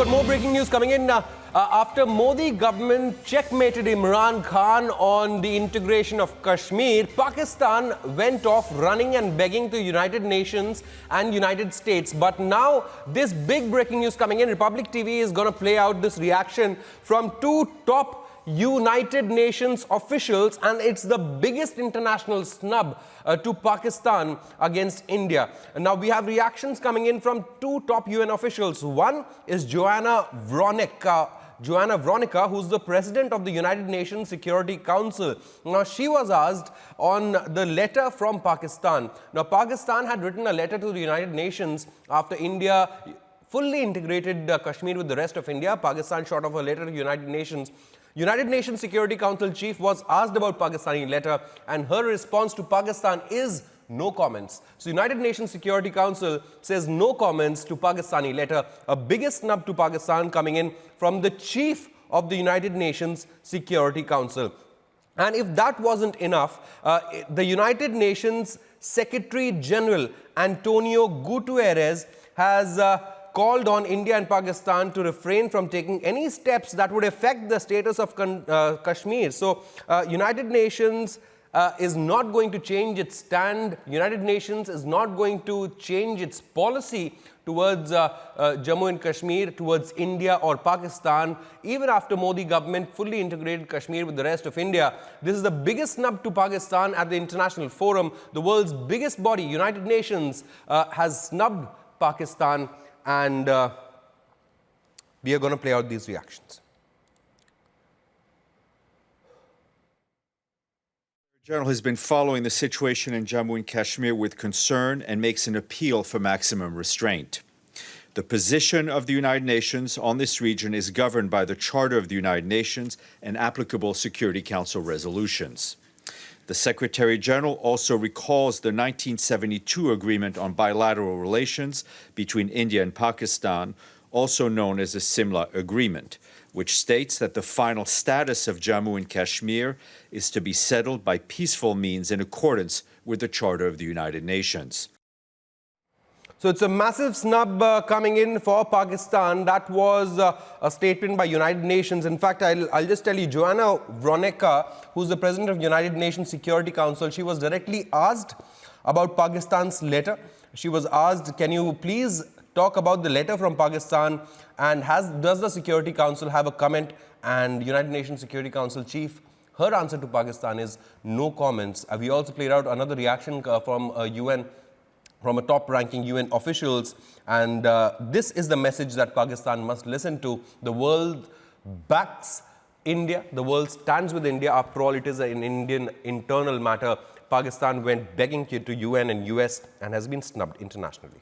got more breaking news coming in. After Modi government checkmated Imran Khan on the integration of Kashmir, Pakistan went off running and begging to United Nations and United States. But now this big breaking news coming in. Republic TV is going to play out this reaction from two top United Nations officials, and it's the biggest international snub to Pakistan against India. And now we have reactions coming in from two top UN officials. One is Joanna Veronica, who's the president of the United Nations Security Council. Now, she was asked on the letter from Pakistan. Now, Pakistan had written a letter to the United Nations after India fully integrated Kashmir with the rest of India. Pakistan shot off a letter to the United Nations. United Nations Security Council chief was asked about Pakistani letter, and her response to Pakistan is no comments. So United Nations Security Council says no comments to Pakistani letter. A biggest snub to Pakistan coming in from the chief of the United Nations Security Council. And if that wasn't enough, the United Nations Secretary General Antonio Guterres has called on India and Pakistan to refrain from taking any steps that would affect the status of Kashmir. So, United Nations is not going to change its stand. United Nations is not going to change its policy towards Jammu and Kashmir, towards India or Pakistan, even after Modi government fully integrated Kashmir with the rest of India. This is the biggest snub to Pakistan at the international forum. The world's biggest body, United Nations, has snubbed Pakistan, and we are going to play out these reactions. The Journal has been following the situation in Jammu and Kashmir with concern and makes an appeal for maximum restraint. The position of the United Nations on this region is governed by the Charter of the United Nations and applicable Security Council resolutions. The Secretary General also recalls the 1972 agreement on bilateral relations between India and Pakistan, also known as the Simla Agreement, which states that the final status of Jammu and Kashmir is to be settled by peaceful means in accordance with the Charter of the United Nations. So it's a massive snub coming in for Pakistan. That was a statement by United Nations. In fact, I'll just tell you, Joanna Veronica, who's the president of United Nations Security Council, she was directly asked about Pakistan's letter. She was asked, can you please talk about the letter from Pakistan, and does the Security Council have a comment? And United Nations Security Council chief, her answer to Pakistan is no comments. We also played out another reaction from a top-ranking UN officials, and this is the message that Pakistan must listen to. The world backs India. The world stands with India. After all, it is an Indian internal matter. Pakistan went begging to UN and US and has been snubbed internationally.